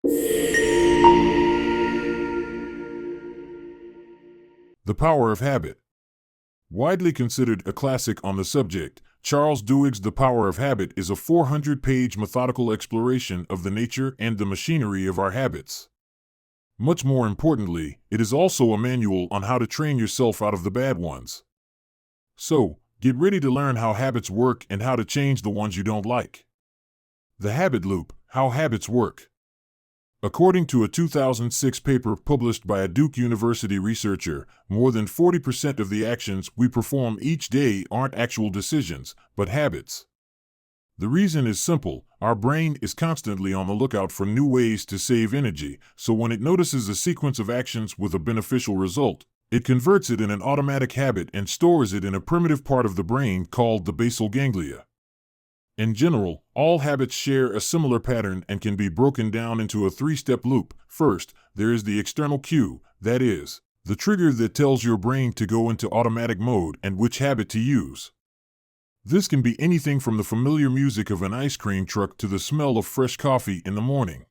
The Power of Habit. Widely considered a classic on the subject, Charles Duhigg's The Power of Habit is a 400-page methodical exploration of the nature and the machinery of our habits. Much more importantly, it is also a manual on how to train yourself out of the bad ones. So, get ready to learn how habits work and how to change the ones you don't like. The Habit Loop: How Habits Work. According to a 2006 paper published by a Duke University researcher, more than 40% of the actions we perform each day aren't actual decisions, but habits. The reason is simple: our brain is constantly on the lookout for new ways to save energy, so when it notices a sequence of actions with a beneficial result, it converts it in an automatic habit and stores it in a primitive part of the brain called the basal ganglia. In general, all habits share a similar pattern and can be broken down into a three-step loop. First, there is the external cue, that is, the trigger that tells your brain to go into automatic mode and which habit to use. This can be anything from the familiar music of an ice cream truck to the smell of fresh coffee in the morning.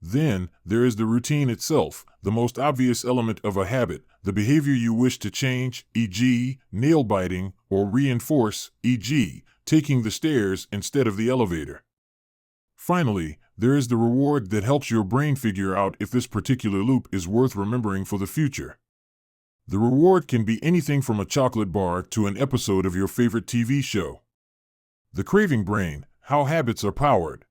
Then, there is the routine itself, the most obvious element of a habit, the behavior you wish to change, e.g., nail biting, or reinforce, e.g., taking the stairs instead of the elevator. Finally, there is the reward that helps your brain figure out if this particular loop is worth remembering for the future. The reward can be anything from a chocolate bar to an episode of your favorite TV show. The craving brain: How habits are powered.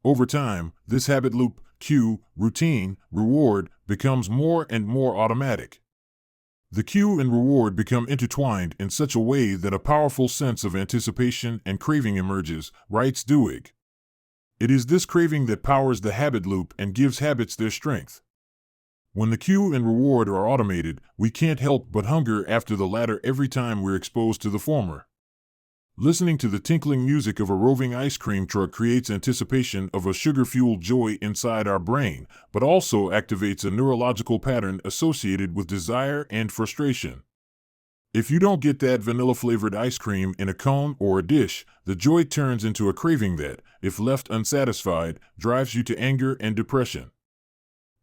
Over time, this habit loop, cue, routine, reward, becomes more and more automatic. The cue and reward become intertwined in such a way that a powerful sense of anticipation and craving emerges, writes Duhigg. It is this craving that powers the habit loop and gives habits their strength. When the cue and reward are automated, we can't help but hunger after the latter every time we're exposed to the former. Listening to the tinkling music of a roving ice cream truck creates anticipation of a sugar-fueled joy inside our brain, but also activates a neurological pattern associated with desire and frustration. If you don't get that vanilla-flavored ice cream in a cone or a dish, the joy turns into a craving that, if left unsatisfied, drives you to anger and depression.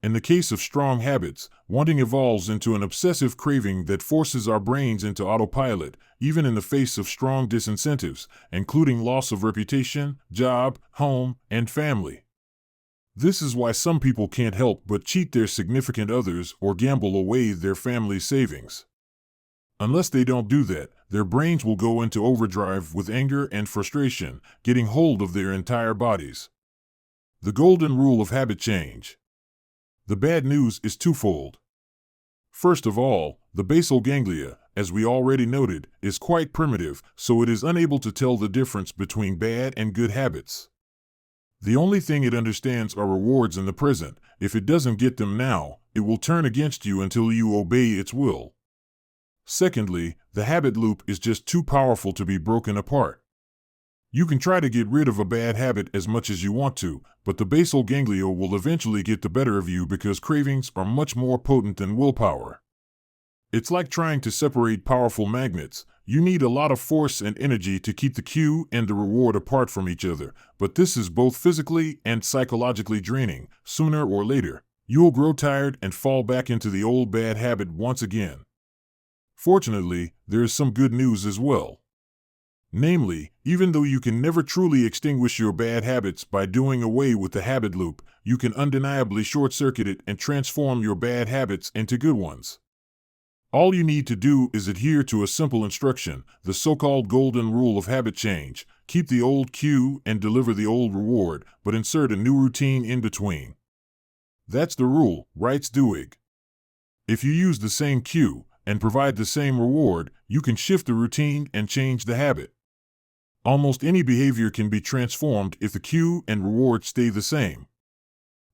In the case of strong habits, wanting evolves into an obsessive craving that forces our brains into autopilot, even in the face of strong disincentives, including loss of reputation, job, home, and family. This is why some people can't help but cheat their significant others or gamble away their family's savings. Unless they don't do that, their brains will go into overdrive with anger and frustration, getting hold of their entire bodies. The golden rule of habit change. The bad news is twofold. First of all, the basal ganglia, as we already noted, is quite primitive, so it is unable to tell the difference between bad and good habits. The only thing it understands are rewards in the present. If it doesn't get them now, it will turn against you until you obey its will. Secondly, the habit loop is just too powerful to be broken apart. You can try to get rid of a bad habit as much as you want to, but the basal ganglia will eventually get the better of you because cravings are much more potent than willpower. It's like trying to separate powerful magnets. You need a lot of force and energy to keep the cue and the reward apart from each other, but this is both physically and psychologically draining. Sooner or later, you'll grow tired and fall back into the old bad habit once again. Fortunately, there is some good news as well. Namely, even though you can never truly extinguish your bad habits by doing away with the habit loop, you can undeniably short-circuit it and transform your bad habits into good ones. All you need to do is adhere to a simple instruction, the so-called golden rule of habit change: keep the old cue and deliver the old reward, but insert a new routine in between. That's the rule, writes Duhigg. If you use the same cue and provide the same reward, you can shift the routine and change the habit. Almost any behavior can be transformed if the cue and reward stay the same.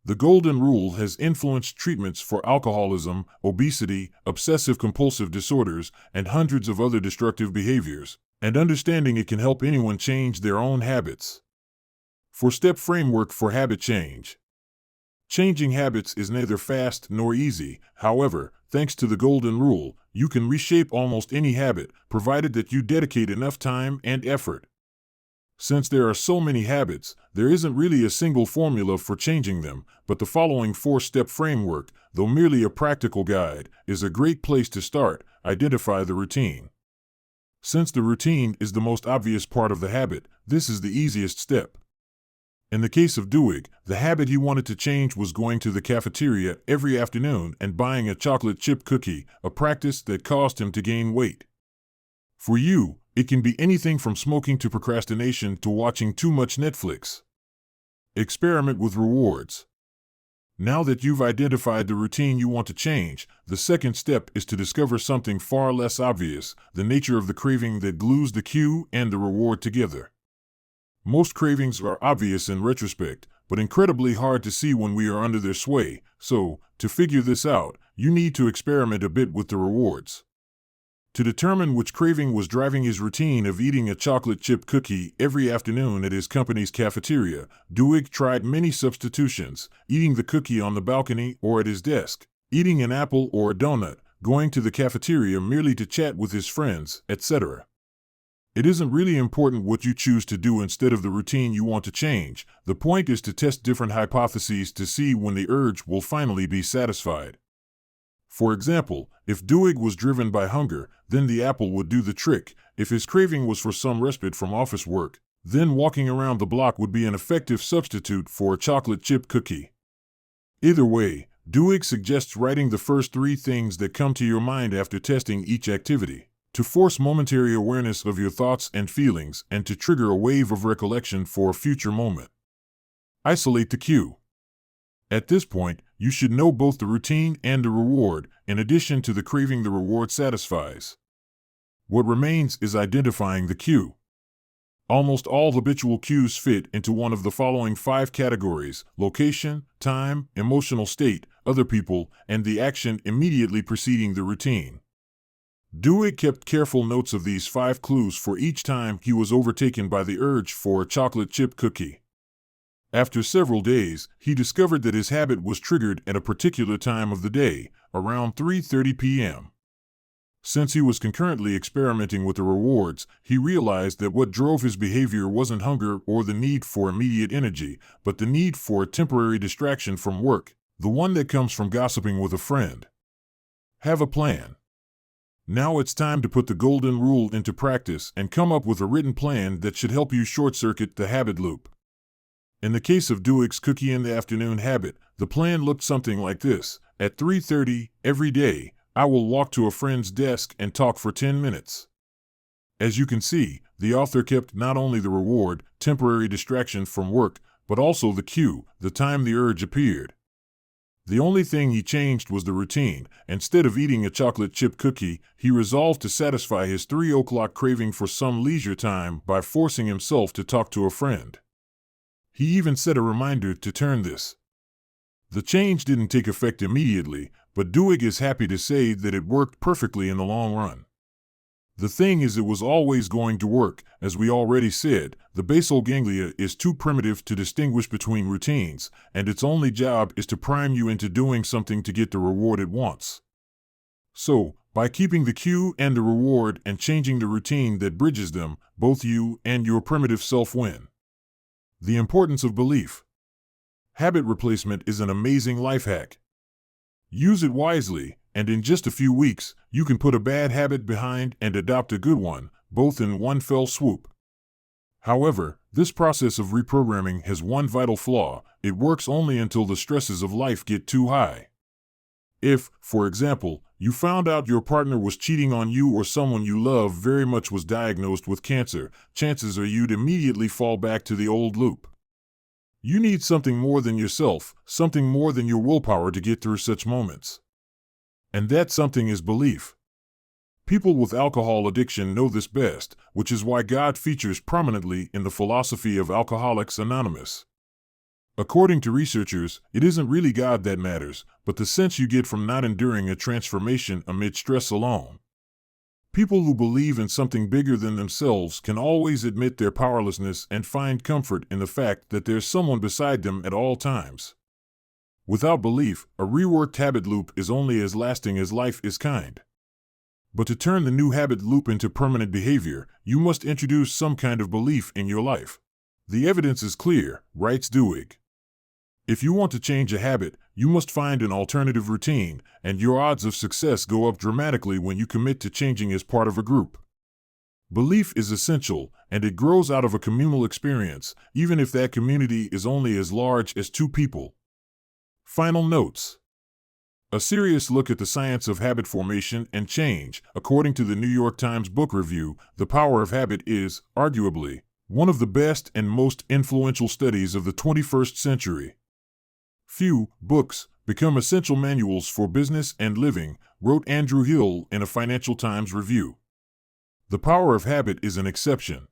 The golden rule has influenced treatments for alcoholism, obesity, obsessive-compulsive disorders, and hundreds of other destructive behaviors, and understanding it can help anyone change their own habits. 4-step framework for habit change. Changing habits is neither fast nor easy. However, thanks to the golden rule, you can reshape almost any habit, provided that you dedicate enough time and effort. Since there are so many habits, there isn't really a single formula for changing them, but the following 4-step framework, though merely a practical guide, is a great place to start. Identify the routine. Since the routine is the most obvious part of the habit, this is the easiest step. In the case of Duhigg, the habit he wanted to change was going to the cafeteria every afternoon and buying a chocolate chip cookie, a practice that caused him to gain weight. For you, it can be anything from smoking to procrastination to watching too much Netflix. Experiment with rewards. Now that you've identified the routine you want to change, the second step is to discover something far less obvious, the nature of the craving that glues the cue and the reward together. Most cravings are obvious in retrospect, but incredibly hard to see when we are under their sway, so, to figure this out, you need to experiment a bit with the rewards. To determine which craving was driving his routine of eating a chocolate chip cookie every afternoon at his company's cafeteria, Duhigg tried many substitutions: eating the cookie on the balcony or at his desk, eating an apple or a donut, going to the cafeteria merely to chat with his friends, etc. It isn't really important what you choose to do instead of the routine you want to change. The point is to test different hypotheses to see when the urge will finally be satisfied. For example, if Duhigg was driven by hunger, then the apple would do the trick. If his craving was for some respite from office work, then walking around the block would be an effective substitute for a chocolate chip cookie. Either way, Duhigg suggests writing the first 3 things that come to your mind after testing each activity, to force momentary awareness of your thoughts and feelings and to trigger a wave of recollection for a future moment. Isolate the cue. At this point, you should know both the routine and the reward, in addition to the craving the reward satisfies. What remains is identifying the cue. Almost all habitual cues fit into one of the following 5 categories: location, time, emotional state, other people, and the action immediately preceding the routine. Duhigg kept careful notes of these 5 clues for each time he was overtaken by the urge for a chocolate chip cookie. After several days, he discovered that his habit was triggered at a particular time of the day, around 3:30 p.m. Since he was concurrently experimenting with the rewards, he realized that what drove his behavior wasn't hunger or the need for immediate energy, but the need for a temporary distraction from work, the one that comes from gossiping with a friend. Have a plan. Now it's time to put the golden rule into practice and come up with a written plan that should help you short-circuit the habit loop. In the case of Duhigg's cookie in the afternoon habit, the plan looked something like this: at 3:30 every day, I will walk to a friend's desk and talk for 10 minutes. As you can see, the author kept not only the reward, temporary distraction from work, but also the cue, the time the urge appeared. The only thing he changed was the routine. Instead of eating a chocolate chip cookie, he resolved to satisfy his 3 o'clock craving for some leisure time by forcing himself to talk to a friend. He even set a reminder to turn this. The change didn't take effect immediately, but Duhigg is happy to say that it worked perfectly in the long run. The thing is, it was always going to work. As we already said, the basal ganglia is too primitive to distinguish between routines, and its only job is to prime you into doing something to get the reward it wants. So, by keeping the cue and the reward and changing the routine that bridges them, both you and your primitive self win. The importance of belief. Habit replacement is an amazing life hack. Use it wisely, and in just a few weeks, you can put a bad habit behind and adopt a good one, both in one fell swoop. However, this process of reprogramming has one vital flaw: it works only until the stresses of life get too high. If, for example, you found out your partner was cheating on you or someone you love very much was diagnosed with cancer, chances are you'd immediately fall back to the old loop. You need something more than yourself, something more than your willpower to get through such moments. And that something is belief. People with alcohol addiction know this best, which is why God features prominently in the philosophy of Alcoholics Anonymous. According to researchers, it isn't really God that matters, but the sense you get from not enduring a transformation amid stress alone. People who believe in something bigger than themselves can always admit their powerlessness and find comfort in the fact that there's someone beside them at all times. Without belief, a reworked habit loop is only as lasting as life is kind. But to turn the new habit loop into permanent behavior, you must introduce some kind of belief in your life. The evidence is clear, writes Duhigg. If you want to change a habit, you must find an alternative routine, and your odds of success go up dramatically when you commit to changing as part of a group. Belief is essential, and it grows out of a communal experience, even if that community is only as large as 2 people. Final notes. A serious look at the science of habit formation and change. According to the New York Times Book Review, The Power of Habit is, arguably, one of the best and most influential studies of the 21st century. Few books become essential manuals for business and living, wrote Andrew Hill in a Financial Times review. The Power of Habit is an exception.